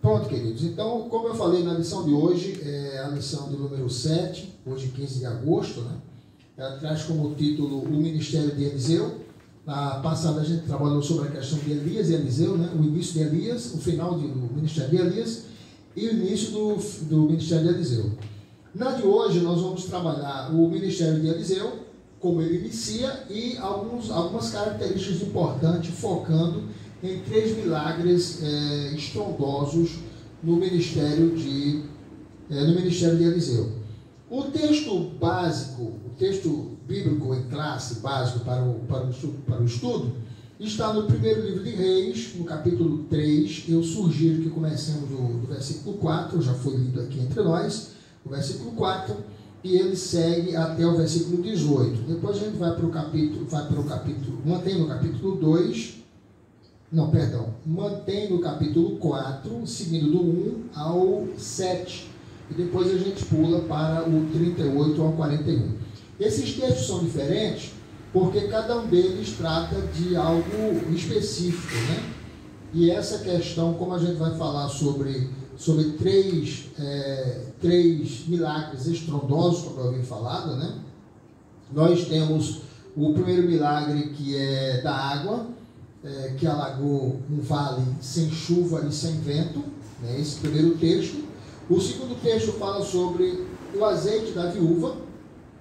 Pronto, queridos. Então, como eu falei na lição de hoje, é a lição de número 7, hoje 15 de agosto, né? Ela traz como título o Ministério de Eliseu. Na passada a gente trabalhou sobre a questão de Elias e Eliseu, né? O início de Elias, o final do Ministério de Elias e o início do Ministério de Eliseu. Na de hoje nós vamos trabalhar o Ministério de Eliseu, como ele inicia e algumas características importantes, focando em 3 milagres estrondosos no ministério de Eliseu. O texto básico, o texto bíblico em classe básico para o estudo, está no primeiro livro de Reis, no capítulo 3. Eu sugiro que comecemos do versículo 4, já foi lido aqui entre nós, o versículo 4, e ele segue até o versículo 18. Depois a gente vai para o capítulo, mantém no capítulo 2, mantém no capítulo 4, seguindo do 1 ao 7, e depois a gente pula para o 38 ao 41. Esses textos são diferentes porque cada um deles trata de algo específico, né? E essa questão, como a gente vai falar sobre 3 milagres estrondosos, como eu havia falado, né? Nós temos o primeiro milagre, que é da água, que alagou um vale sem chuva e sem vento, né? Esse primeiro texto. O segundo texto fala sobre o azeite da viúva,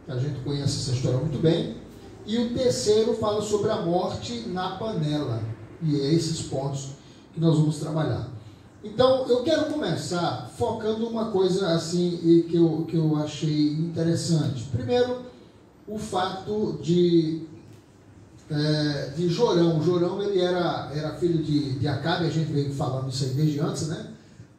que a gente conhece essa história muito bem. E o terceiro fala sobre a morte na panela. E é esses pontos que nós vamos trabalhar. Então, eu quero começar focando uma coisa assim que eu achei interessante. Primeiro, o fato de Jorão. Jorão, ele era filho de Acabe, a gente veio falando isso aí desde antes, né?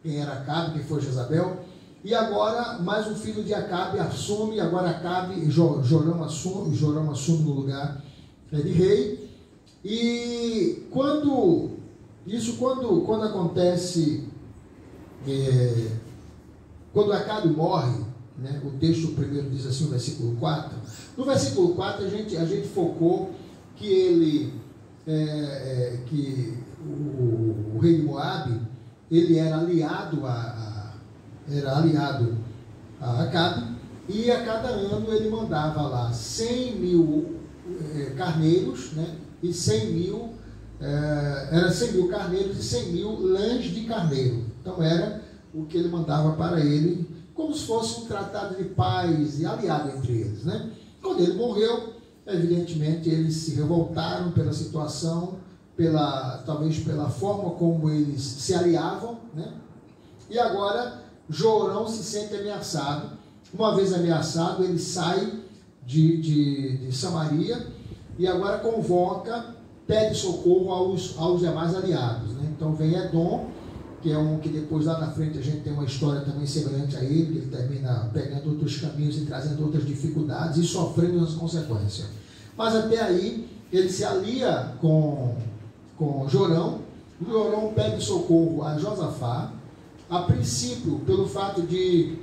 Quem era Acabe, quem foi Jezabel. E agora, mais um filho de Acabe assume, agora Acabe, Jorão assume no lugar de rei. E quando acontece, quando Acabe morre, né, o texto primeiro diz assim, no versículo 4. No versículo 4 a gente focou que o rei de Moabe, ele era aliado a Acabe, e a cada ano ele mandava lá 100 mil carneiros, né, e 100 mil carneiros e 100 mil lãs de carneiro. Então era o que ele mandava para ele, como se fosse um tratado de paz e aliado entre eles, né? Quando ele morreu, evidentemente eles se revoltaram pela situação, talvez pela forma como eles se aliavam, né? E agora Jorão se sente ameaçado. Uma vez ameaçado, ele sai de Samaria e agora pede socorro aos demais aliados, né? Então vem Edom, que é que depois lá na frente a gente tem uma história também semelhante a ele, que ele termina pegando outros caminhos e trazendo outras dificuldades e sofrendo as consequências. Mas até aí ele se alia com Jorão. Jorão pede socorro a Josafá. A princípio, pelo fato de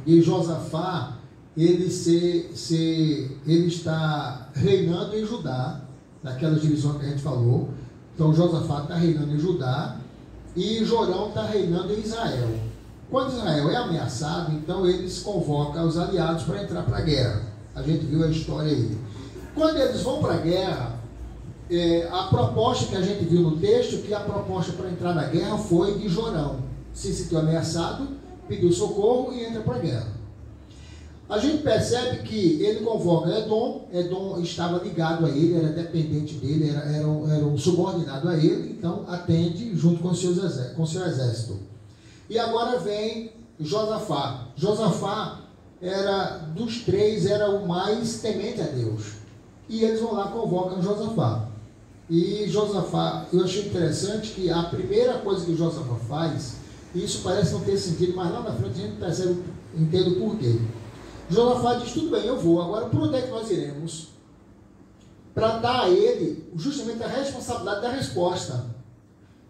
Josafá ele está reinando em Judá, naquela divisão que a gente falou. Então Josafá está reinando em Judá e Jorão está reinando em Israel. Quando Israel é ameaçado, então eles convocam os aliados para entrar para a guerra. A gente viu a história aí. Quando eles vão para a guerra, a proposta que a gente viu no texto, que a proposta para entrar na guerra foi de Jorão. Se sentiu ameaçado, pediu socorro e entra para a guerra. A gente percebe que ele convoca Edom estava ligado a ele, era dependente dele, era um subordinado a ele, então atende junto com seu exército. E agora vem Josafá. Josafá dos 3, era o mais temente a Deus. E eles vão lá, convocam Josafá. E Josafá, eu achei interessante que a primeira coisa que Josafá faz, e isso parece não ter sentido, mas lá na frente a gente entende o porquê. Josafá diz: tudo bem, eu vou, agora por onde é que nós iremos? Para dar a ele justamente a responsabilidade da resposta.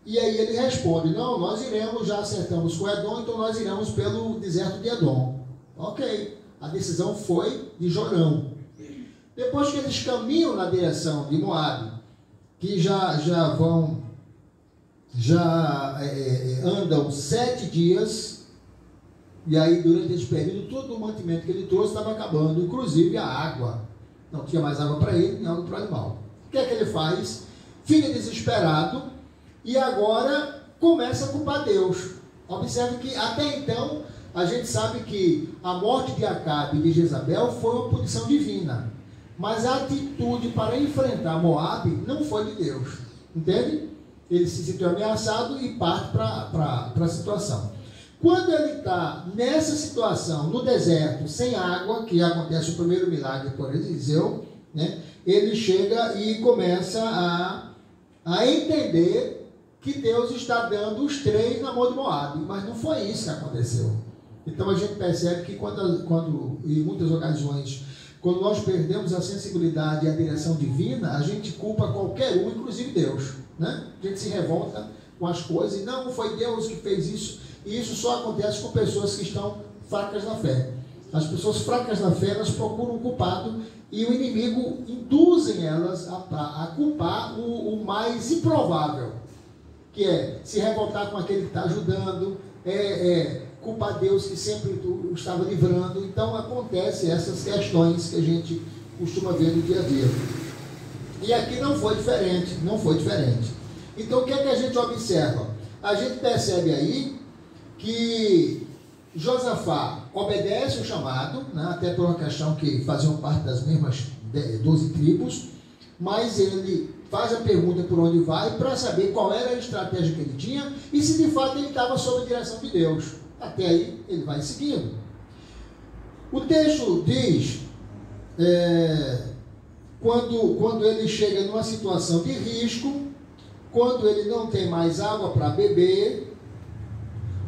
E aí ele responde: não, nós iremos, já acertamos com Edom, então nós iremos pelo deserto de Edom. Ok, a decisão foi de Jorão. Depois que eles caminham na direção de Moabe, que já vão já andam 7 dias, e aí durante esse período todo o mantimento que ele trouxe estava acabando, inclusive a água. Não tinha mais água para ele, nem água para o animal. O que é que ele faz? Fica desesperado e agora começa a culpar Deus. Observe que até então a gente sabe que a morte de Acabe e de Jezabel foi uma punição divina, mas a atitude para enfrentar Moabe não foi de Deus, entende? Ele se sentiu ameaçado e parte para a situação. Quando ele está nessa situação, no deserto, sem água, que acontece o primeiro milagre por Eliseu, né? Ele chega e começa a entender que Deus está dando os 3 na mão de Moabe, mas não foi isso que aconteceu. Então a gente percebe que quando em muitas ocasiões, quando nós perdemos a sensibilidade e a direção divina, a gente culpa qualquer um, inclusive Deus, né? A gente se revolta com as coisas e não foi Deus que fez isso. E isso só acontece com pessoas que estão fracas na fé. As pessoas fracas na fé, elas procuram um culpado e o inimigo induzem elas a culpar o mais improvável, que é se revoltar com aquele que está ajudando, culpar Deus que sempre o estava livrando. Então acontecem essas questões que a gente costuma ver no dia a dia. E aqui não foi diferente, não foi diferente. Então o que é que a gente observa? A gente percebe aí que Josafá obedece o chamado, né, até por uma questão que faziam parte das mesmas 12 tribos, mas ele faz a pergunta por onde vai para saber qual era a estratégia que ele tinha e se de fato ele estava sob a direção de Deus. Até aí ele vai seguindo. O texto diz, quando ele chega numa situação de risco, quando ele não tem mais água para beber,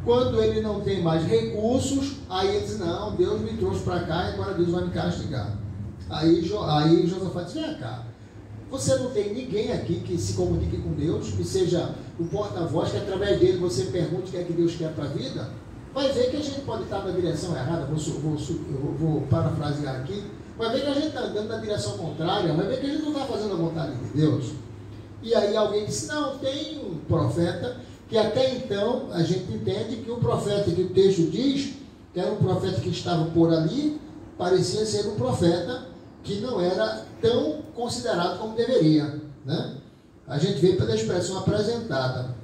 quando ele não tem mais recursos, aí ele diz, não, Deus me trouxe para cá e agora Deus vai me castigar. Aí Josafá diz, vem cá, você não tem ninguém aqui que se comunique com Deus, que seja o porta-voz, que através dele você pergunte o que é que Deus quer para a vida? Vai ver que a gente pode estar na direção errada, vou parafrasear aqui, vai ver que a gente está andando na direção contrária, vai ver que a gente não está fazendo a vontade de Deus. E aí alguém disse, não, tem um profeta, que até então a gente entende que o profeta que o texto diz, que era um profeta que estava por ali, parecia ser um profeta que não era tão considerado como deveria, né? A gente vê pela expressão apresentada.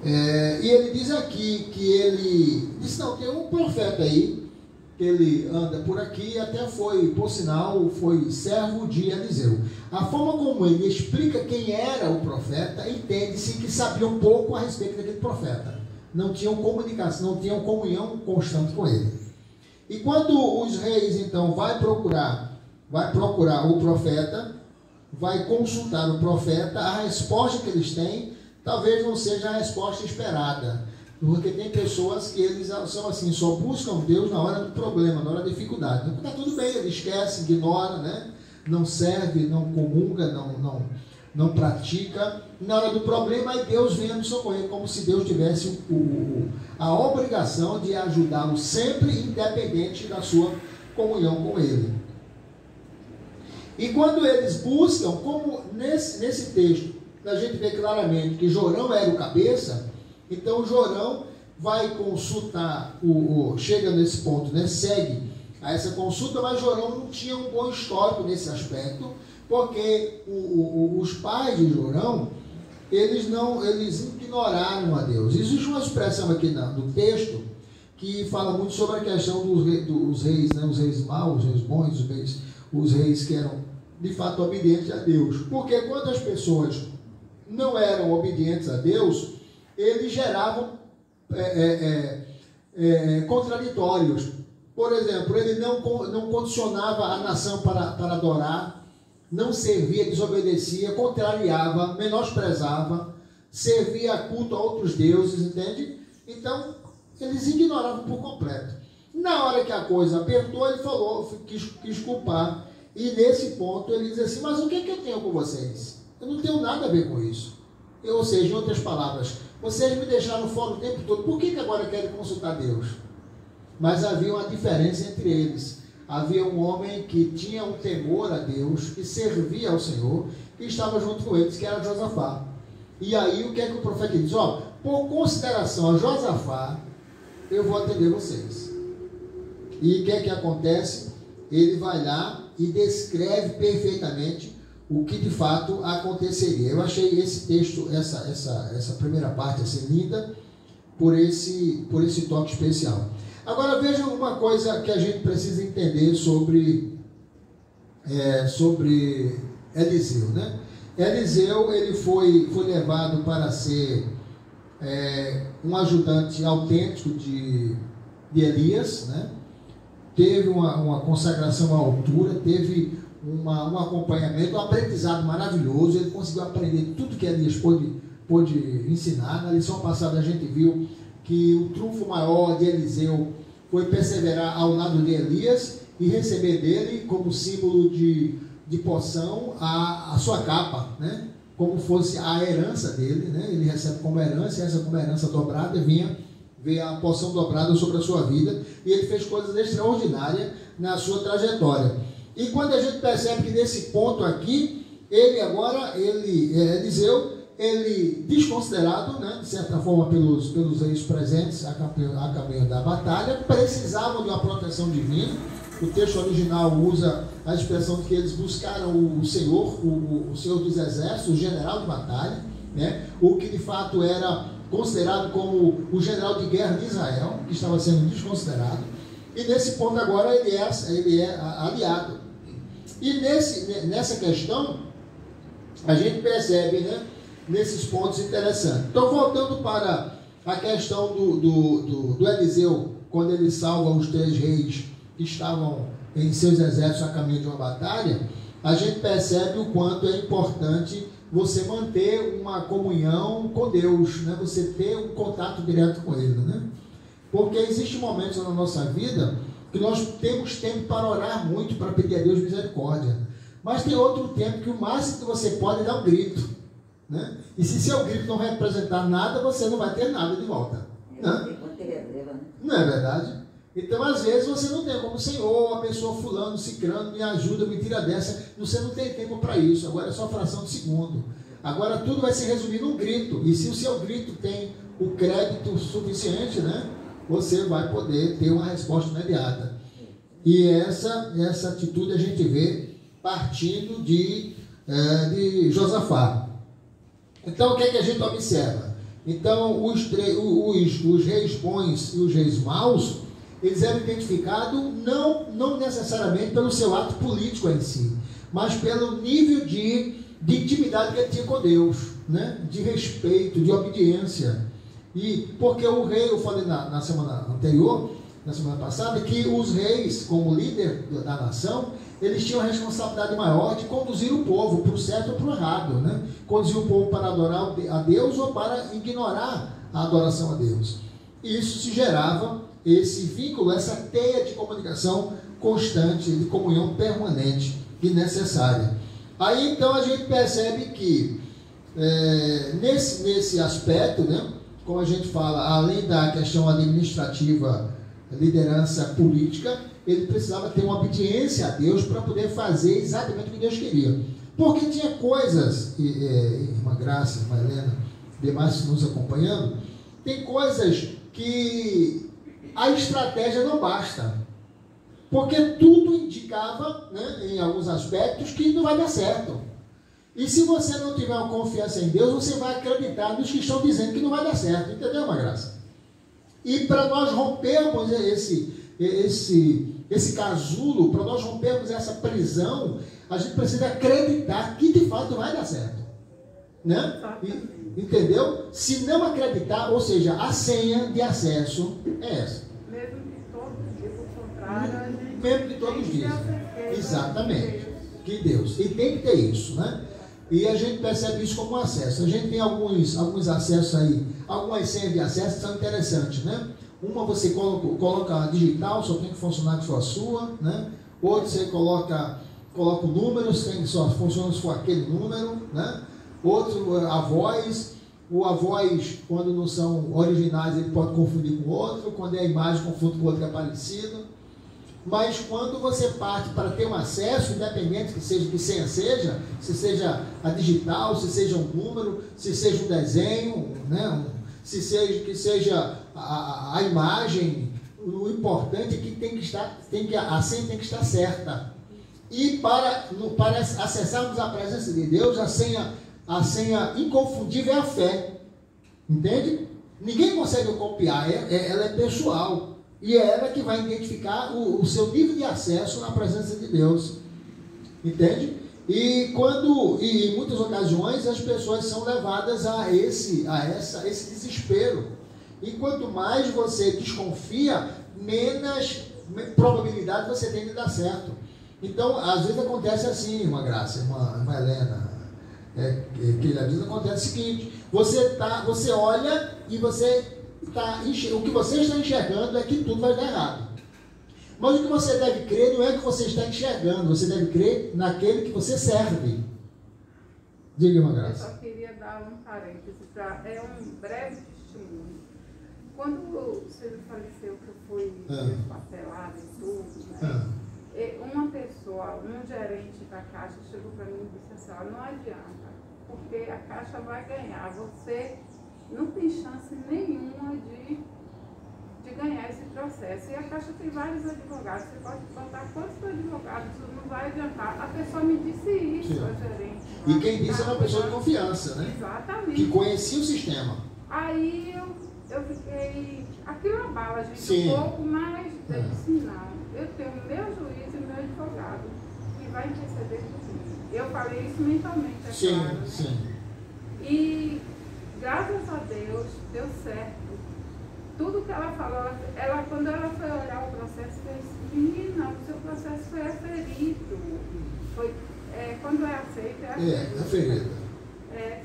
E ele diz aqui que ele disse, não, tem um profeta aí, que ele anda por aqui e até foi, por sinal, foi servo de Eliseu. A forma como ele explica quem era o profeta, entende-se que sabia um pouco a respeito daquele profeta. Não tinham comunicação, não tinham comunhão constante com ele. E quando os reis, então, vai procurar o profeta, vai consultar o profeta, a resposta que eles têm, talvez não seja a resposta esperada. Porque tem pessoas que eles são assim, só buscam Deus na hora do problema, na hora da dificuldade. Então está tudo bem, ele esquece, ignora, né? Não serve, não comunga, não pratica. Na hora do problema, aí Deus vem a socorrer, como se Deus tivesse a obrigação de ajudá-lo sempre, independente da sua comunhão com ele. E quando eles buscam, como nesse texto, a gente vê claramente que Jorão era o cabeça, então Jorão vai consultar, chega nesse ponto, né, segue a essa consulta, mas Jorão não tinha um bom histórico nesse aspecto, porque os pais de Jorão, eles ignoraram a Deus. Existe uma expressão aqui no texto que fala muito sobre a questão dos reis, né, os reis maus, os reis bons, os reis que eram de fato obedientes a Deus. Porque quando as pessoas não eram obedientes a Deus, eles geravam contraditórios. Por exemplo, ele não condicionava a nação para adorar, não servia, desobedecia, contrariava, menosprezava, servia culto a outros deuses, entende? Então, eles ignoravam por completo. Na hora que a coisa apertou, ele falou, quis culpar, e nesse ponto ele diz assim, mas o que eu tenho com vocês? Eu não tenho nada a ver com isso. Ou seja, em outras palavras, vocês me deixaram fora o tempo todo, por que agora querem consultar Deus? Mas havia uma diferença entre eles. Havia um homem que tinha um temor a Deus, que servia ao Senhor, que estava junto com eles, que era Josafá. E aí o que é que o profeta diz? Ó, por consideração a Josafá, eu vou atender vocês. E o que é que acontece? Ele vai lá e descreve perfeitamente o que de fato aconteceria. Eu achei esse texto, essa primeira parte assim, linda, por esse toque especial. Agora vejam uma coisa que a gente precisa entender sobre Eliseu, né? Eliseu, ele foi levado para ser um ajudante autêntico de Elias, né? Teve uma consagração à altura, teve um acompanhamento, um aprendizado maravilhoso. Ele conseguiu aprender tudo que Elias pôde ensinar. Na lição passada a gente viu que o trunfo maior de Eliseu foi perseverar ao lado de Elias e receber dele como símbolo de poção a sua capa, né? Como fosse a herança dele, né? Ele recebe como herança, e essa como herança dobrada veio a porção dobrada sobre a sua vida, e ele fez coisas extraordinárias na sua trajetória. E quando a gente percebe que nesse ponto aqui, Eliseu, ele desconsiderado, né, de certa forma pelos reis presentes a caminho da batalha, precisavam de uma proteção divina. O texto original usa a expressão de que eles buscaram o Senhor, o Senhor dos Exércitos, o general de batalha, né, o que de fato era considerado como o general de guerra de Israel, que estava sendo desconsiderado. E nesse ponto agora ele é aliado. E nessa questão, a gente percebe, né, nesses pontos interessantes. Então, voltando para a questão do Eliseu, quando ele salva os 3 reis que estavam em seus exércitos a caminho de uma batalha, a gente percebe o quanto é importante você manter uma comunhão com Deus, né? Você ter um contato direto com Ele, né? Porque existem momentos na nossa vida que nós temos tempo para orar muito, para pedir a Deus misericórdia. Mas tem outro tempo que o máximo que você pode é dar um grito, né? E se seu grito não representar nada, você não vai ter nada de volta, né? Não é verdade? Então, às vezes, você não tem como, Senhor, a pessoa fulano, cicrano, me ajuda, me tira dessa. Você não tem tempo para isso. Agora é só fração de segundo. Agora tudo vai se resumir num grito. E se o seu grito tem o crédito suficiente, né, você vai poder ter uma resposta imediata. E essa atitude a gente vê partindo de Josafá. Então, o que é que a gente observa? Então, os reis bons e os reis maus, eles eram identificados não necessariamente pelo seu ato político em si, mas pelo nível de intimidade que ele tinha com Deus, né? De respeito, de obediência. E porque o rei, eu falei na semana anterior, na semana passada, que os reis, como líder da nação, eles tinham a responsabilidade maior de conduzir o povo para o certo ou para o errado, né? Conduzir o povo para adorar a Deus ou para ignorar a adoração a Deus. E isso se gerava esse vínculo, essa teia de comunicação constante, de comunhão permanente e necessária. Aí então a gente percebe que nesse aspecto, né, como a gente fala, além da questão administrativa, liderança política, ele precisava ter uma obediência a Deus para poder fazer exatamente o que Deus queria. Porque tinha coisas, irmã Graça, irmã Helena, demais nos acompanhando, tem coisas que a estratégia não basta, porque tudo indicava, né, em alguns aspectos, que não vai dar certo. E se você não tiver uma confiança em Deus, você vai acreditar nos que estão dizendo que não vai dar certo, entendeu, irmã Graça? E para nós rompermos esse casulo, para nós rompermos essa prisão, a gente precisa acreditar que de fato vai dar certo, né? Entendeu? Se não acreditar, ou seja, a senha de acesso é essa. Mesmo que todos dizem o contrário, mesmo que todos dizem. Exatamente. Que Deus. E tem que ter isso, né? E a gente percebe isso como um acesso. A gente tem alguns acessos aí, algumas senhas de acesso que são interessantes, né? Uma você coloca digital, só tem que funcionar se for a sua, né? Outra você coloca o número, só funciona se for aquele número, né? Outro, a voz, quando não são originais, ele pode confundir com outro, quando é a imagem, confunde com outro que é parecido. Mas quando você parte para ter um acesso, independente que seja, que senha seja, se seja a digital, se seja um número, se seja um desenho, né? Se seja, que seja a imagem, o importante é que a senha tem que estar certa. E para acessarmos a presença de Deus, a senha inconfundível é a fé. Entende? Ninguém consegue copiar, ela é pessoal. E é ela que vai identificar o seu nível de acesso na presença de Deus. Entende? E em muitas ocasiões as pessoas são levadas a esse desespero. E quanto mais você desconfia, menos probabilidade você tem de dar certo. Então, às vezes acontece assim, uma Graça, uma Helena, que às vezes acontece o seguinte: você olha e o que você está enxergando é que tudo vai dar errado. Mas o que você deve crer não é o que você está enxergando, você deve crer naquele que você serve. Diga, uma Graça. Eu só queria dar um parêntese, é um breve testemunho. Quando o Ciro faleceu, que eu fui desparcelada e tudo, né? Uma pessoa, um gerente da Caixa chegou para mim e disse assim: não adianta, porque a Caixa vai ganhar, você não tem chance nenhuma de ganhar esse processo. E a Caixa tem vários advogados, você pode botar quantos advogados, não vai adiantar. A pessoa me disse isso, a gerente. E quem disse é uma pessoa de confiança, né? Exatamente. Que conhecia o sistema. Aí eu fiquei, aquilo abala a gente um pouco, mas eu disse: não, eu tenho meu juiz e meu advogado que vai interceder por mim. Eu falei isso mentalmente, claro, né? Sim. E graças a Deus, deu certo. Tudo que ela falou, quando ela foi olhar o processo, ela disse: menina, o seu processo foi aferido. Quando é aceito, é aferido. Aferido.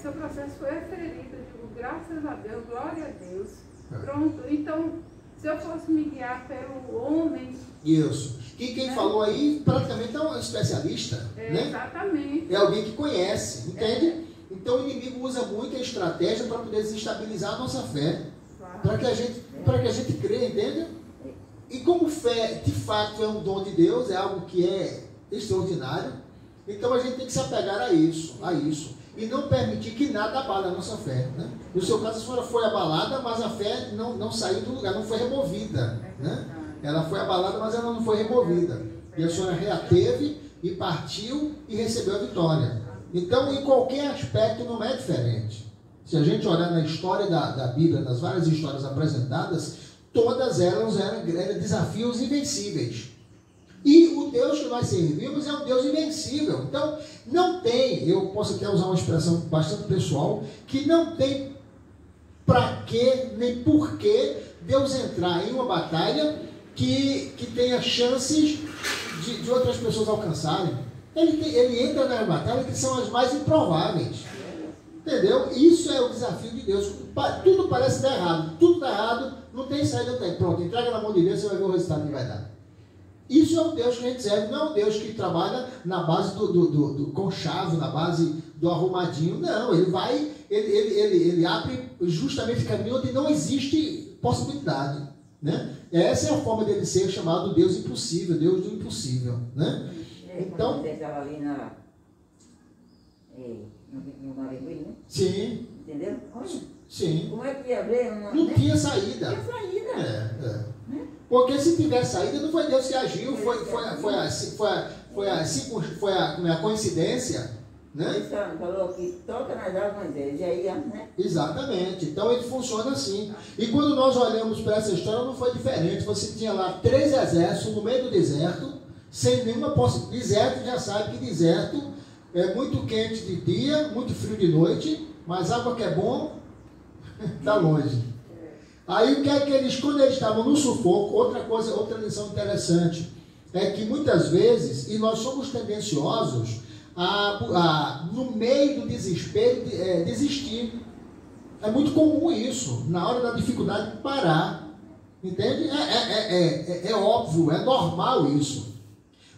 Seu processo foi aferido. Eu digo: graças a Deus, glória a Deus. Pronto, então, se eu fosse me guiar pelo homem... Isso. E quem falou aí praticamente é um especialista, né? Exatamente. É alguém que conhece, entende? Então o inimigo usa muito a estratégia para poder desestabilizar a nossa fé. Claro. Para que a gente crê, entende? E como fé, de fato, é um dom de Deus, é algo que é extraordinário, então a gente tem que se apegar a isso. E não permitir que nada abale a nossa fé, né? No seu caso, a senhora foi abalada, mas a fé não saiu do lugar, não foi removida, né? Ela foi abalada, mas ela não foi removida. E a senhora reateve e partiu e recebeu a vitória. Então, em qualquer aspecto, não é diferente. Se a gente olhar na história da Bíblia, nas várias histórias apresentadas, todas elas eram desafios invencíveis. E o Deus que nós servimos é um Deus invencível. Então, não tem, eu posso até usar uma expressão bastante pessoal, que não tem para quê, nem por que Deus entrar em uma batalha que tenha chances de outras pessoas alcançarem. Ele entra nas batalhas que são as mais improváveis. Entendeu? Isso é o desafio de Deus. Tudo parece dar errado. Tudo dá errado, não tem saída, não tem. Pronto, entrega na mão de Deus, você vai ver o resultado que vai dar. Isso é o Deus que a gente serve, não é o Deus que trabalha na base do conchavo, na base do arrumadinho. Não, ele abre justamente caminho onde não existe possibilidade, né? Essa é a forma dele ser chamado Deus impossível, Deus do impossível, né? Então, você estava ali no Navegui, né? Sim. Entendeu? Olha, sim. como é que ia ver? Não tinha saída. Não tinha saída. Porque se tiver saída, não foi Deus que agiu, foi a coincidência, né? Ele falou que toca nas águas dele, já ia, né? Exatamente. Então ele funciona assim. E quando nós olhamos para essa história, não foi diferente. Você tinha lá 3 exércitos no meio do deserto, sem nenhuma possibilidade. Deserto, já sabe que deserto é muito quente de dia, muito frio de noite, mas água que é bom, está longe. Aí o que é que eles, quando eles estavam no sufoco, outra lição interessante, é que muitas vezes, e nós somos tendenciosos no meio do desespero, desistir. É muito comum isso, na hora da dificuldade, parar. Entende? É óbvio, é normal isso.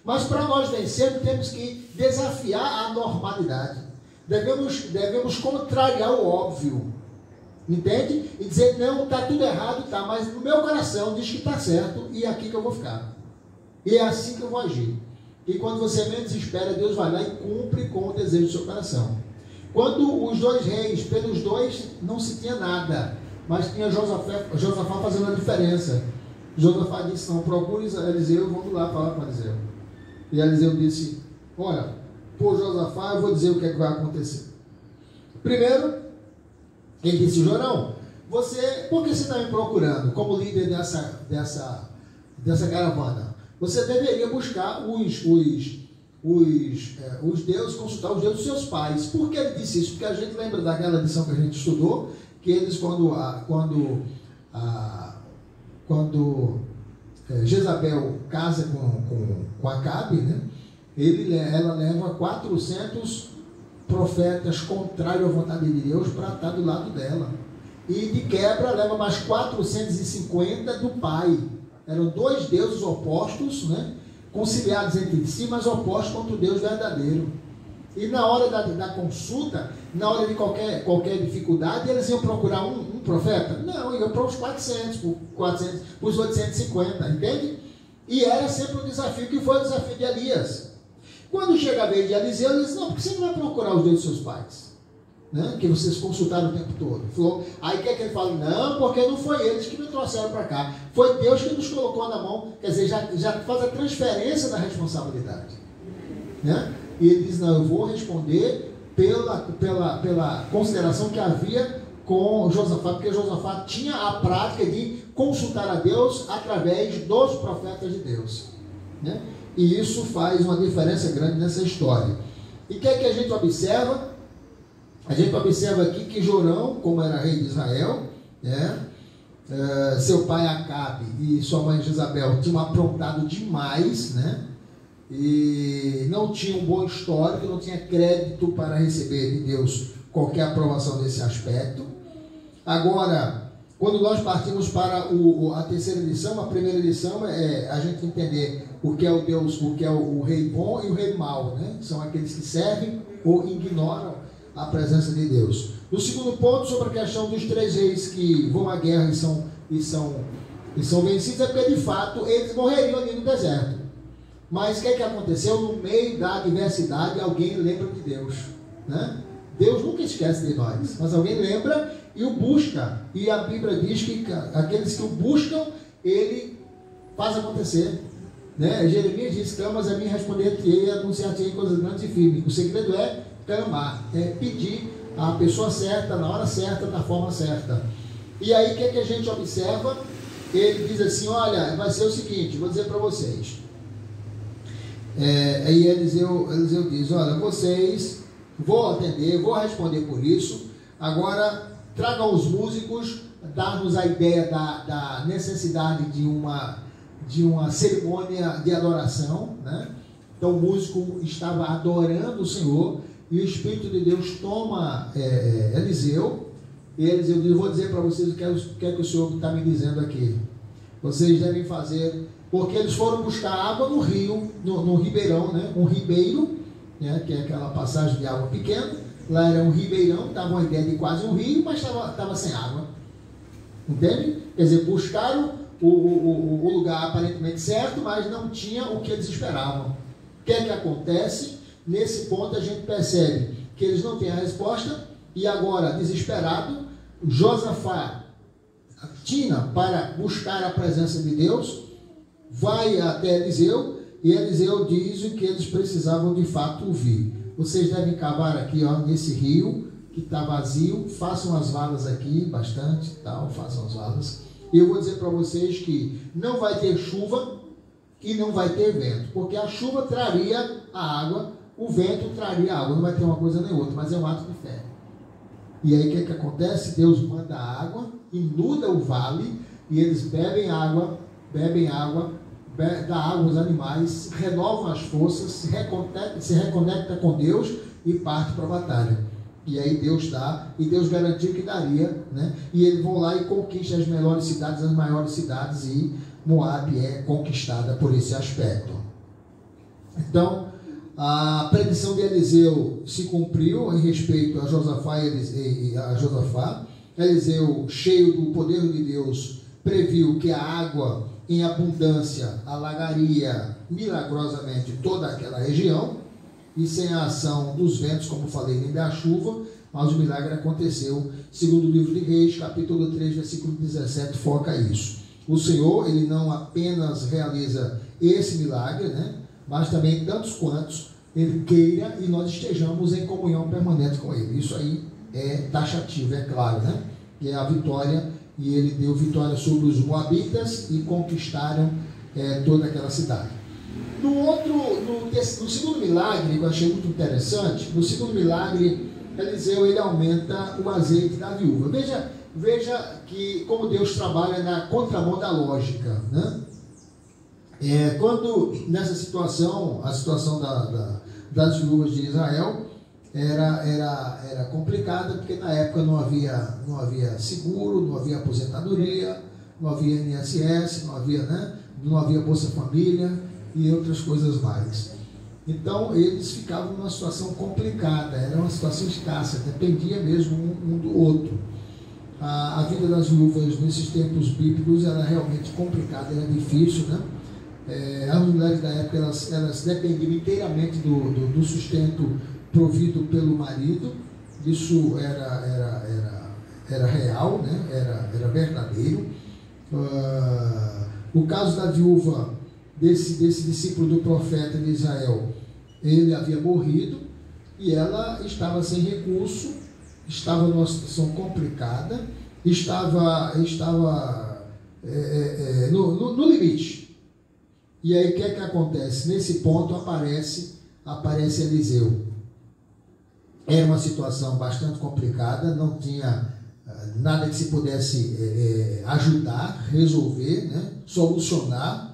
Mas para nós vencermos, temos que desafiar a normalidade. Devemos contrariar o óbvio. Entende? E dizer: não, está tudo errado, tá, mas no meu coração diz que está certo e é aqui que eu vou ficar. E é assim que eu vou agir. E quando você menos espera, Deus vai lá e cumpre com o desejo do seu coração. Quando os dois reis, pelos dois não se tinha nada, mas tinha Josafá fazendo a diferença. Josafá disse, não, procure Eliseu, vamos lá falar com Eliseu. E Eliseu disse, olha, por Josafá eu vou dizer o que é que vai acontecer. Primeiro, ele disse, Jorão, por que você está me procurando como líder dessa caravana? Você deveria buscar os deuses, consultar os deuses dos seus pais. Por que ele disse isso? Porque a gente lembra daquela lição que a gente estudou, que eles quando Jezabel casa com Acabe, né? Ela leva 400 profetas contrários à vontade de Deus para estar do lado dela. E de quebra leva mais 450 do pai. Eram dois deuses opostos, né? Conciliados entre si, mas opostos contra o Deus verdadeiro. E na hora da consulta, na hora de qualquer dificuldade, eles iam procurar um profeta? Não, iam para os 400, para os 850, entende? E era sempre um desafio, que foi o desafio de Elias. Quando chega a vez de Eliseu, ele disse, não, porque você não vai procurar os deuses dos seus pais, né? Que vocês consultaram o tempo todo. Falou, aí quer que ele fale, não, porque não foi eles que me trouxeram para cá, foi Deus que nos colocou na mão. Quer dizer, já faz a transferência da responsabilidade, né? E ele diz, não, eu vou responder pela consideração que havia com Josafá, porque Josafá tinha a prática de consultar a Deus através dos profetas de Deus, né? E isso faz uma diferença grande nessa história. E o que é que a gente observa? A gente observa aqui que Jorão, como era rei de Israel, né, seu pai Acabe e sua mãe Jezabel tinham aprontado demais, né? E não tinha um bom histórico, não tinha crédito para receber de Deus qualquer aprovação nesse aspecto. Agora, quando nós partimos para a terceira lição, a primeira lição é a gente entender o que é o Deus, o que é o rei bom e o rei mau, né? São aqueles que servem ou ignoram a presença de Deus. No segundo ponto, sobre a questão dos três reis que vão à guerra e são vencidos, é porque de fato eles morreriam ali no deserto. Mas o que é que aconteceu? No meio da adversidade, alguém lembra de Deus, né? Deus nunca esquece de nós, mas alguém lembra e o busca. E a Bíblia diz que aqueles que o buscam, ele faz acontecer, né? Jeremias diz, clamas a mim, responder-te-ei e anunciar-te-ei coisas grandes e firmes. O segredo é clamar, é pedir a pessoa certa, na hora certa, da forma certa. E aí o que é que a gente observa? Ele diz assim, olha, vai ser o seguinte, vou dizer para vocês. Aí Eliseu diz, olha, vocês, vou atender, vou responder por isso. Agora tragam os músicos, dar-nos a ideia da necessidade de uma cerimônia de adoração, né? Então o músico estava adorando o Senhor e o Espírito de Deus toma Eliseu, e Eliseu diz, vou dizer para vocês o que é que o Senhor está me dizendo aqui. Vocês devem fazer, porque eles foram buscar água no rio, no ribeirão, né? Um ribeiro, né? Que é aquela passagem de água pequena. Lá era um ribeirão, estava uma ideia de quase um rio, mas estava sem água. Entende? Quer dizer, buscaram o lugar aparentemente certo, mas não tinha o que eles esperavam. O que é que acontece? Nesse ponto a gente percebe que eles não têm a resposta, e agora, desesperado, Josafá atina para buscar a presença de Deus, vai até Eliseu, e Eliseu diz o que eles precisavam de fato ouvir. Vocês devem cavar aqui, ó, nesse rio que está vazio, façam as valas aqui, bastante, tal, façam as valas. E eu vou dizer para vocês que não vai ter chuva e não vai ter vento, porque a chuva traria a água, o vento traria a água, não vai ter uma coisa nem outra, mas é um ato de fé. E aí o que é que acontece? Deus manda a água, inunda o vale, e eles bebem água, dá água aos animais, renovam as forças, se reconecta com Deus e parte para a batalha. E aí Deus dá, e Deus garantiu que daria, né? E eles vão lá e conquistam as melhores cidades, as maiores cidades, e Moabe é conquistada por esse aspecto. Então, a predição de Eliseu se cumpriu em respeito a Josafá e a Josafá. Eliseu, cheio do poder de Deus, previu que a água em abundância alagaria milagrosamente toda aquela região, e sem a ação dos ventos, como falei, nem da chuva, mas o milagre aconteceu, segundo o livro de Reis, capítulo 3, versículo 17, foca isso. O Senhor, ele não apenas realiza esse milagre, né, mas também tantos quantos ele queira e nós estejamos em comunhão permanente com ele. Isso aí é taxativo, é claro, né? Que é a vitória, e ele deu vitória sobre os moabitas e conquistaram toda aquela cidade. No segundo milagre, que eu achei muito interessante, no segundo milagre, Eliseu ele aumenta o azeite da viúva. Veja que como Deus trabalha na contramão da lógica, né? Quando nessa situação, a situação das viúvas de Israel era complicada, porque na época não havia seguro, não havia aposentadoria, não havia INSS, não havia Bolsa Família e outras coisas mais. Então eles ficavam numa situação complicada, era uma situação escassa, dependia mesmo um do outro. A vida das viúvas nesses tempos bíblicos era realmente complicada, era difícil, né? As mulheres da época elas dependiam inteiramente do sustento provido pelo marido. Isso era real, né? Era verdadeiro. O caso da viúva desse discípulo do profeta de Israel, ele havia morrido e ela estava sem recurso, estava numa situação complicada, estava no limite. E aí o que é que acontece? Nesse ponto aparece Eliseu. Era uma situação bastante complicada, não tinha nada que se pudesse ajudar, resolver, né? Solucionar.